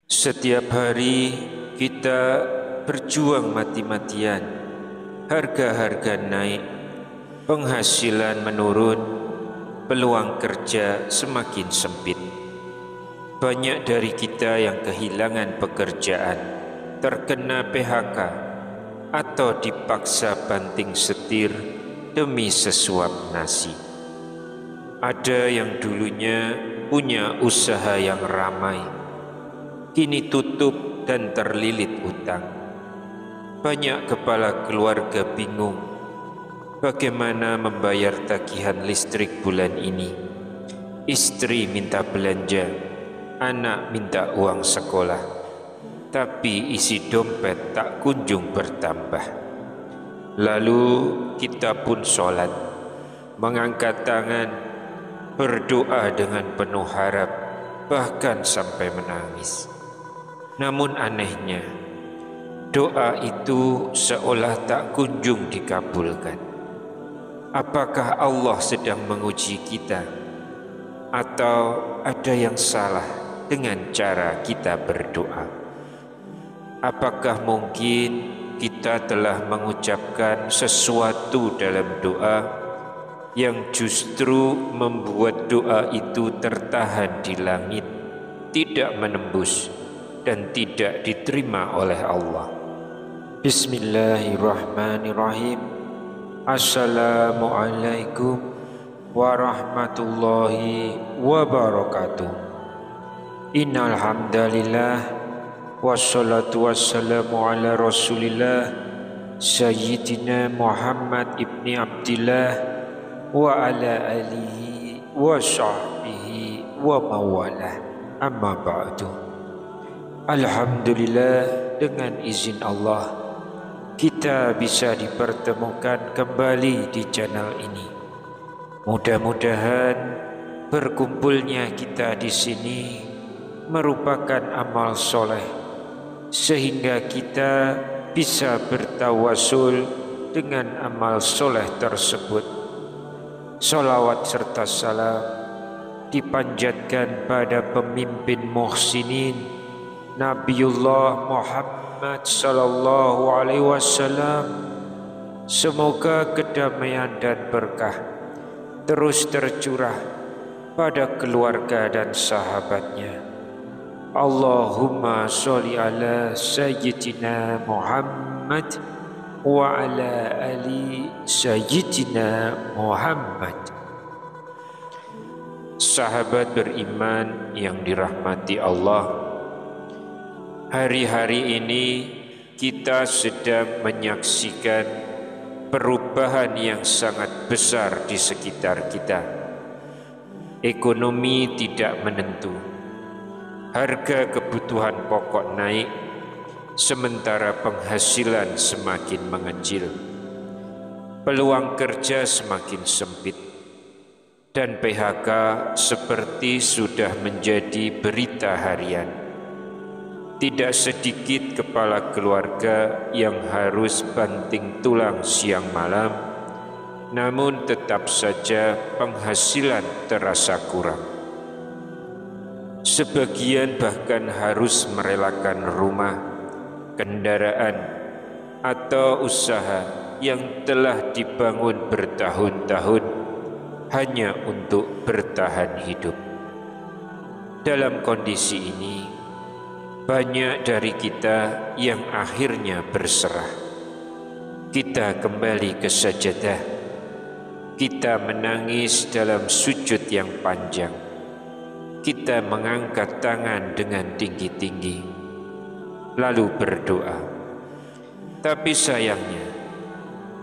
Setiap hari kita berjuang mati-matian, harga-harga naik, penghasilan menurun, peluang kerja semakin sempit. Banyak dari kita yang kehilangan pekerjaan, terkena PHK, atau dipaksa banting setir demi sesuap nasi. Ada yang dulunya punya usaha yang ramai, kini tutup dan terlilit utang. Banyak kepala keluarga bingung bagaimana membayar tagihan listrik bulan ini. Istri minta belanja, anak minta uang sekolah, tapi isi dompet tak kunjung bertambah. Lalu kita pun sholat, mengangkat tangan, berdoa dengan penuh harap, bahkan sampai menangis. Namun anehnya, doa itu seolah tak kunjung dikabulkan. Apakah Allah sedang menguji kita? Atau ada yang salah dengan cara kita berdoa? Apakah mungkin kita telah mengucapkan sesuatu dalam doa yang justru membuat doa itu tertahan di langit, tidak menembus dan tidak diterima oleh Allah? Bismillahirrahmanirrahim. Assalamualaikum warahmatullahi wabarakatuh. Innal hamdalillah wassalatu wassalamu ala Rasulillah Sayyidina Muhammad ibni Abdillah wa ala alihi wa sahbihi wa mawalah. Amma ba'du. Alhamdulillah, dengan izin Allah kita bisa dipertemukan kembali di channel ini. Mudah-mudahan berkumpulnya kita di sini merupakan amal soleh, sehingga kita bisa bertawasul dengan amal soleh tersebut. Salawat serta salam dipanjatkan pada pemimpin muhsinin Nabiullah Muhammad sallallahu alaihi wasallam. Semoga kedamaian dan berkah terus tercurah pada keluarga dan sahabatnya. Allahumma sholli ala sayyidina Muhammad wa ala ali sayyidina Muhammad. Sahabat beriman yang dirahmati Allah, hari-hari ini kita sedang menyaksikan perubahan yang sangat besar di sekitar kita. Ekonomi tidak menentu, harga kebutuhan pokok naik, sementara penghasilan semakin mengecil. Peluang kerja semakin sempit, dan PHK seperti sudah menjadi berita harian. Tidak sedikit kepala keluarga yang harus banting tulang siang malam, namun tetap saja penghasilan terasa kurang. Sebagian bahkan harus merelakan rumah, kendaraan, atau usaha yang telah dibangun bertahun-tahun hanya untuk bertahan hidup. Dalam kondisi ini, banyak dari kita yang akhirnya berserah. Kita kembali ke sajadah. Kita menangis dalam sujud yang panjang. Kita mengangkat tangan dengan tinggi-tinggi, lalu berdoa. Tapi sayangnya,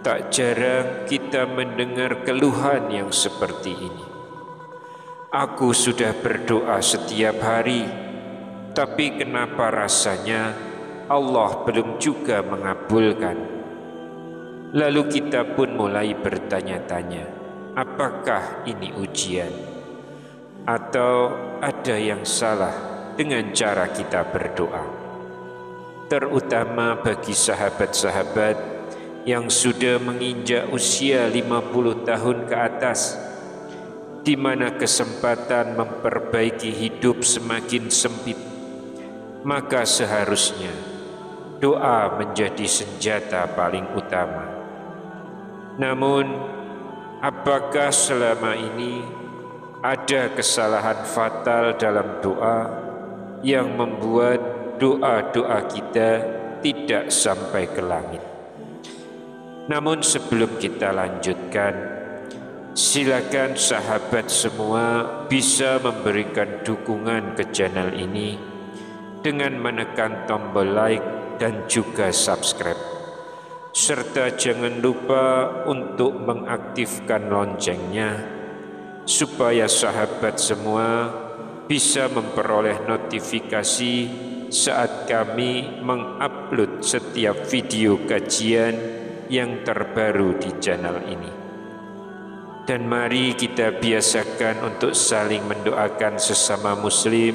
tak jarang kita mendengar keluhan yang seperti ini. Aku sudah berdoa setiap hari, tapi kenapa rasanya Allah belum juga mengabulkan? Lalu kita pun mulai bertanya-tanya, apakah ini ujian? Atau ada yang salah dengan cara kita berdoa? Terutama bagi sahabat-sahabat yang sudah menginjak usia 50 tahun ke atas, di mana kesempatan memperbaiki hidup semakin sempit, maka seharusnya doa menjadi senjata paling utama. Namun, apakah selama ini ada kesalahan fatal dalam doa yang membuat doa-doa kita tidak sampai ke langit? Namun sebelum kita lanjutkan, silakan sahabat semua bisa memberikan dukungan ke channel ini dengan menekan tombol like dan juga subscribe. Serta jangan lupa untuk mengaktifkan loncengnya supaya sahabat semua bisa memperoleh notifikasi saat kami mengupload setiap video kajian yang terbaru di channel ini. Dan mari kita biasakan untuk saling mendoakan sesama muslim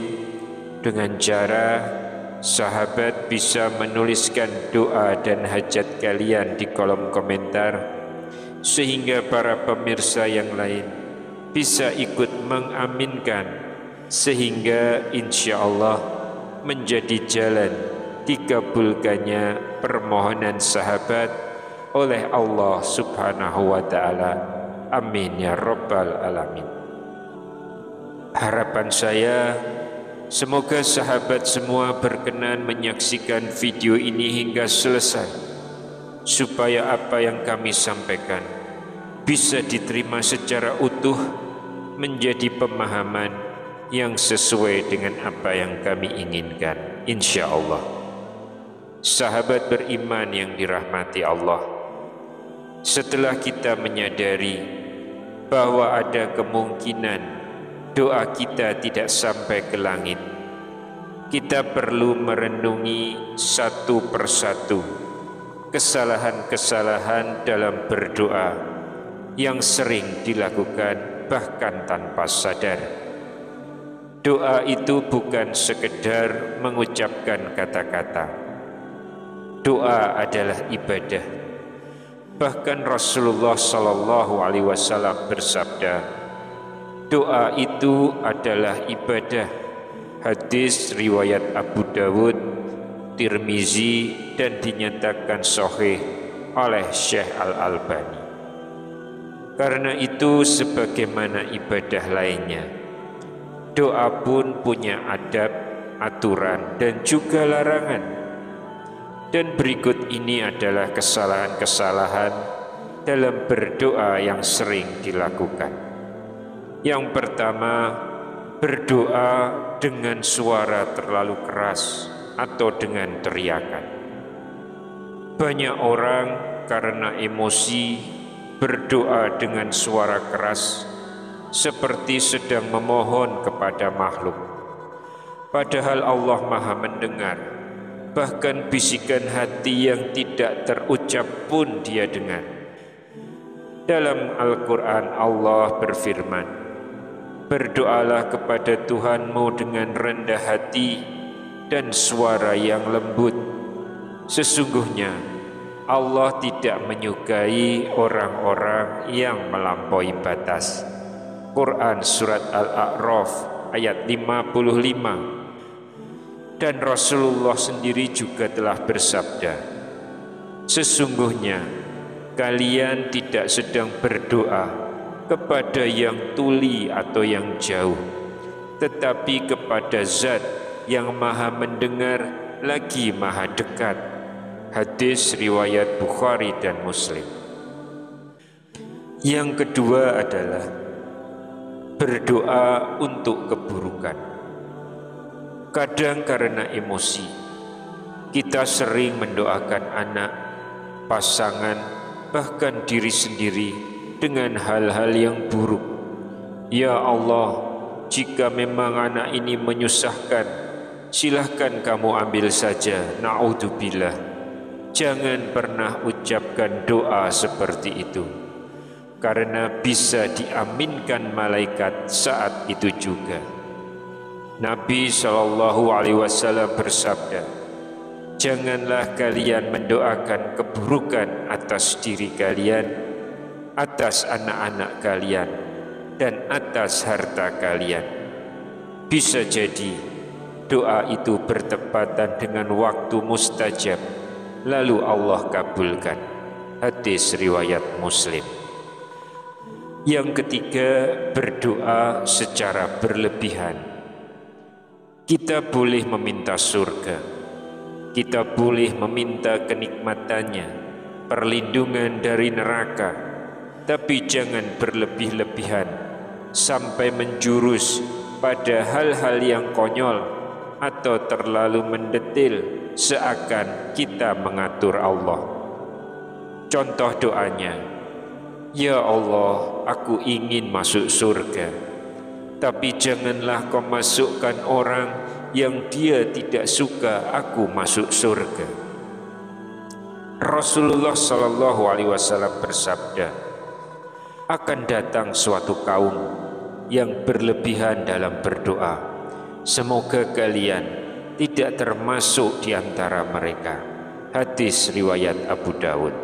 dengan cara sahabat bisa menuliskan doa dan hajat kalian di kolom komentar, sehingga para pemirsa yang lain bisa ikut mengaminkan, sehingga insya Allah menjadi jalan dikabulkannya permohonan sahabat oleh Allah Subhanahu wa ta'ala. Amin ya rabbal alamin. Harapan saya, semoga sahabat semua berkenan menyaksikan video ini hingga selesai, supaya apa yang kami sampaikan bisa diterima secara utuh, menjadi pemahaman yang sesuai dengan apa yang kami inginkan, insya Allah. Sahabat beriman yang dirahmati Allah, setelah kita menyadari bahwa ada kemungkinan doa kita tidak sampai ke langit, kita perlu merenungi satu persatu kesalahan-kesalahan dalam berdoa yang sering dilakukan bahkan tanpa sadar. Doa itu bukan sekedar mengucapkan kata-kata. Doa adalah ibadah. Bahkan Rasulullah SAW bersabda, doa itu adalah ibadah. Hadis riwayat Abu Dawud, Tirmizi, dan dinyatakan sahih oleh Syekh Al-Albani. Karena itu, sebagaimana ibadah lainnya, doa pun punya adab, aturan, dan juga larangan. Dan berikut ini adalah kesalahan-kesalahan dalam berdoa yang sering dilakukan. Yang pertama, berdoa dengan suara terlalu keras atau dengan teriakan. Banyak orang karena emosi berdoa dengan suara keras, seperti sedang memohon kepada makhluk. Padahal Allah Maha mendengar, bahkan bisikan hati yang tidak terucap pun Dia dengar. Dalam Al-Quran Allah berfirman, berdoalah kepada Tuhanmu dengan rendah hati dan suara yang lembut. Sesungguhnya Allah tidak menyukai orang-orang yang melampaui batas. Quran Surat Al-A'raf ayat 55. Dan Rasulullah sendiri juga telah bersabda, sesungguhnya kalian tidak sedang berdoa kepada yang tuli atau yang jauh, tetapi kepada Zat yang Maha mendengar lagi Maha dekat. Hadis riwayat Bukhari dan Muslim. Yang kedua adalah berdoa untuk keburukan. Kadang karena emosi, kita sering mendoakan anak, pasangan, bahkan diri sendiri dengan hal-hal yang buruk. Ya Allah, jika memang anak ini menyusahkan, silahkan kamu ambil saja. Na'udzubillah. Jangan pernah ucapkan doa seperti itu, karena bisa diaminkan malaikat saat itu juga. Nabi SAW bersabda, janganlah kalian mendoakan keburukan atas diri kalian, atas anak-anak kalian, dan atas harta kalian. Bisa jadi doa itu bertepatan dengan waktu mustajab, lalu Allah kabulkan. Hadis riwayat Muslim. Yang ketiga, berdoa secara berlebihan. Kita boleh meminta surga, kita boleh meminta kenikmatannya, perlindungan dari neraka, tapi jangan berlebih-lebihan sampai menjurus pada hal-hal yang konyol atau terlalu mendetil seakan kita mengatur Allah. Contoh doanya, ya Allah, aku ingin masuk surga, tapi janganlah kau masukkan orang yang dia tidak suka aku masuk surga. Rasulullah SAW bersabda, akan datang suatu kaum yang berlebihan dalam berdoa. Semoga kalian tidak termasuk di antara mereka. Hadis riwayat Abu Dawud.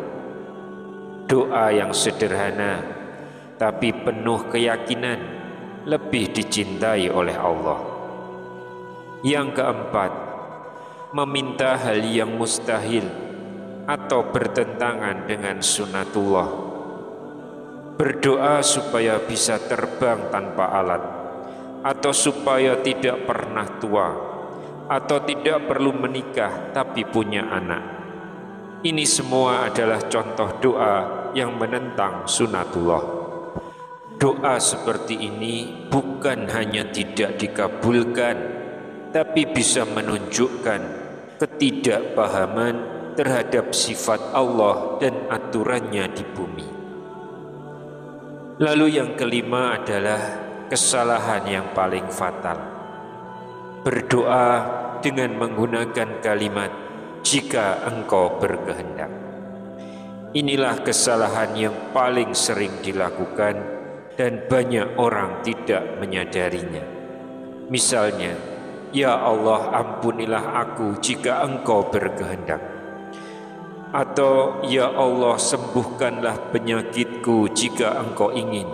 Doa yang sederhana tapi penuh keyakinan lebih dicintai oleh Allah. Yang keempat, meminta hal yang mustahil atau bertentangan dengan sunnatullah. Berdoa supaya bisa terbang tanpa alat, atau supaya tidak pernah tua, atau tidak perlu menikah tapi punya anak. Ini semua adalah contoh doa yang menentang sunnatullah. Doa seperti ini bukan hanya tidak dikabulkan, tapi bisa menunjukkan ketidakpahaman terhadap sifat Allah dan aturannya di bumi. Lalu yang kelima adalah kesalahan yang paling fatal. Berdoa dengan menggunakan kalimat jika engkau berkehendak. Inilah kesalahan yang paling sering dilakukan dan banyak orang tidak menyadarinya. Misalnya, ya Allah, ampunilah aku jika engkau berkehendak. Atau ya Allah, sembuhkanlah penyakitku jika engkau ingin.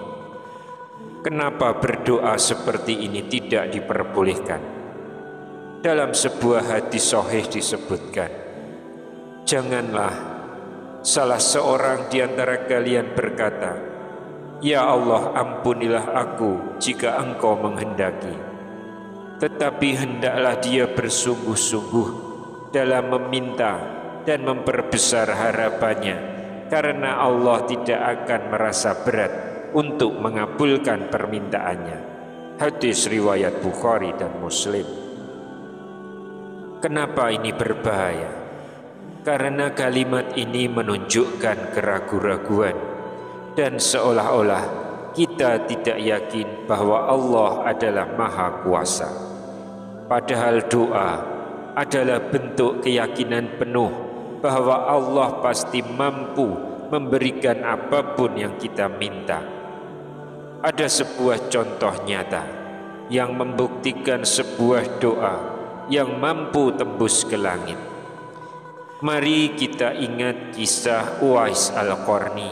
Kenapa berdoa seperti ini tidak diperbolehkan? Dalam sebuah hadis sahih disebutkan, janganlah salah seorang di antara kalian berkata, ya Allah, ampunilah aku jika engkau menghendaki. Tetapi hendaklah dia bersungguh-sungguh dalam meminta dan memperbesar harapannya, karena Allah tidak akan merasa berat untuk mengabulkan permintaannya. Hadis riwayat Bukhari dan Muslim. Kenapa ini berbahaya? Karena kalimat ini menunjukkan keraguan-raguan dan seolah-olah kita tidak yakin bahwa Allah adalah Maha Kuasa. Padahal doa adalah bentuk keyakinan penuh bahwa Allah pasti mampu memberikan apapun yang kita minta. Ada sebuah contoh nyata yang membuktikan sebuah doa yang mampu tembus ke langit. Mari kita ingat kisah Uwais Al-Qarni,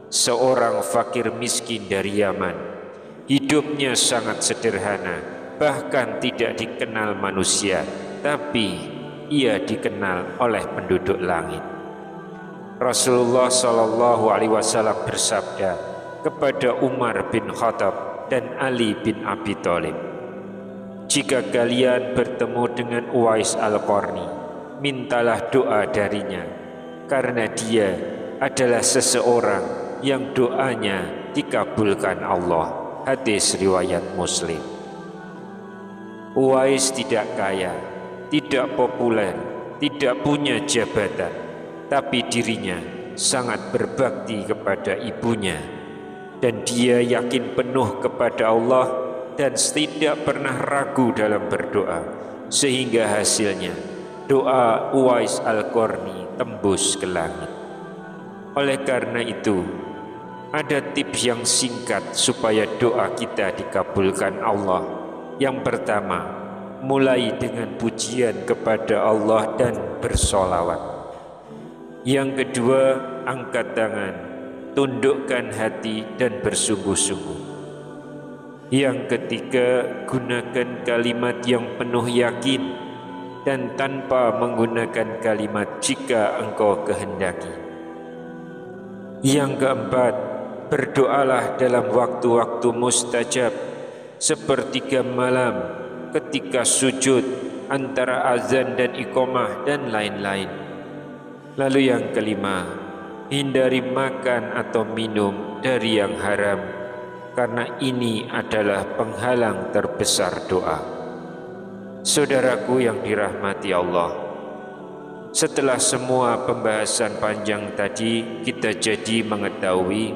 seorang fakir miskin dari Yaman. Hidupnya sangat sederhana, bahkan tidak dikenal manusia, tapi ia dikenal oleh penduduk langit. Rasulullah SAW bersabda kepada Umar bin Khattab dan Ali bin Abi Thalib, jika kalian bertemu dengan Uwais Al-Qarni, mintalah doa darinya, karena dia adalah seseorang yang doanya dikabulkan Allah. Hadis riwayat Muslim. Uwais tidak kaya, tidak populer, tidak punya jabatan, tapi dirinya sangat berbakti kepada ibunya, dan dia yakin penuh kepada Allah dan tidak pernah ragu dalam berdoa, sehingga hasilnya doa Uwais Al-Qarni tembus ke langit. Oleh karena itu, ada tips yang singkat supaya doa kita dikabulkan Allah. Yang pertama, mulai dengan pujian kepada Allah dan bersolawat. Yang kedua, angkat tangan, tundukkan hati dan bersungguh-sungguh. Yang ketiga, gunakan kalimat yang penuh yakin dan tanpa menggunakan kalimat jika engkau kehendaki. Yang keempat, berdoalah dalam waktu-waktu mustajab, sepertiga malam, ketika sujud, antara azan dan iqamah, dan lain-lain. Lalu yang kelima, hindari makan atau minum dari yang haram, karena ini adalah penghalang terbesar doa. Saudaraku yang dirahmati Allah, setelah semua pembahasan panjang tadi, kita jadi mengetahui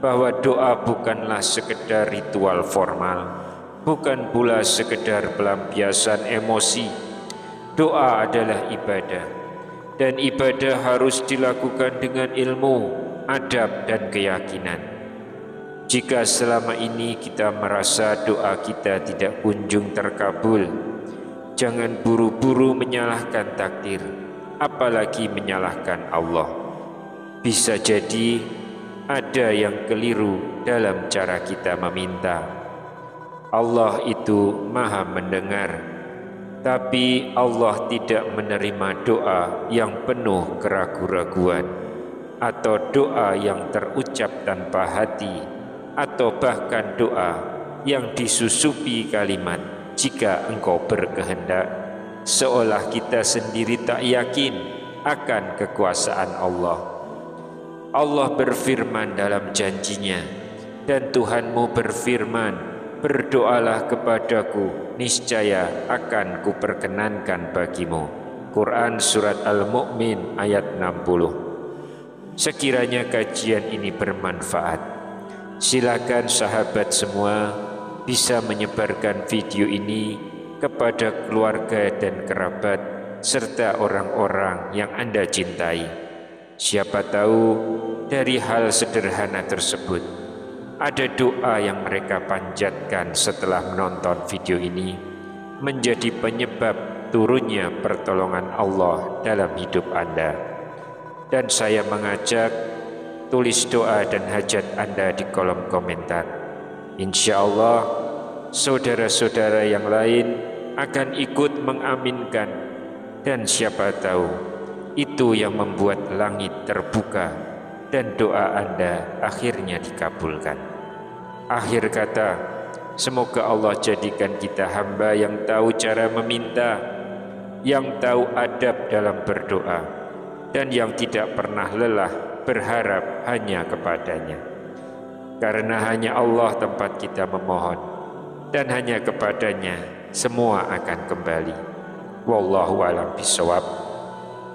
bahwa doa bukanlah sekedar ritual formal, bukan pula sekedar pelampiasan emosi. Doa adalah ibadah, dan ibadah harus dilakukan dengan ilmu, adab, dan keyakinan. Jika selama ini kita merasa doa kita tidak kunjung terkabul, jangan buru-buru menyalahkan takdir, apalagi menyalahkan Allah. Bisa jadi ada yang keliru dalam cara kita meminta. Allah itu Maha mendengar, tapi Allah tidak menerima doa yang penuh keraguan-raguan, atau doa yang terucap tanpa hati, atau bahkan doa yang disusupi kalimat jika engkau berkehendak, seolah kita sendiri tak yakin akan kekuasaan Allah. Allah berfirman dalam janjinya, dan Tuhanmu berfirman, berdoalah kepadaku, niscaya akan kuperkenankan bagimu. Quran Surat Al-Mu'min ayat 60. Sekiranya kajian ini bermanfaat, silakan sahabat semua bisa menyebarkan video ini kepada keluarga dan kerabat serta orang-orang yang Anda cintai. Siapa tahu dari hal sederhana tersebut ada doa yang mereka panjatkan setelah menonton video ini menjadi penyebab turunnya pertolongan Allah dalam hidup Anda. Dan saya mengajak, tulis doa dan hajat Anda di kolom komentar. Insya Allah saudara-saudara yang lain akan ikut mengaminkan, dan siapa tahu itu yang membuat langit terbuka dan doa Anda akhirnya dikabulkan. Akhir kata, semoga Allah jadikan kita hamba yang tahu cara meminta, yang tahu adab dalam berdoa, dan yang tidak pernah lelah berharap hanya kepadanya. Karena hanya Allah tempat kita memohon, dan hanya kepadanya semua akan kembali. Wallahu a'lam bishawab.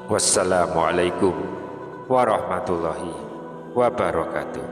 Wassalamualaikum warahmatullahi wabarakatuh.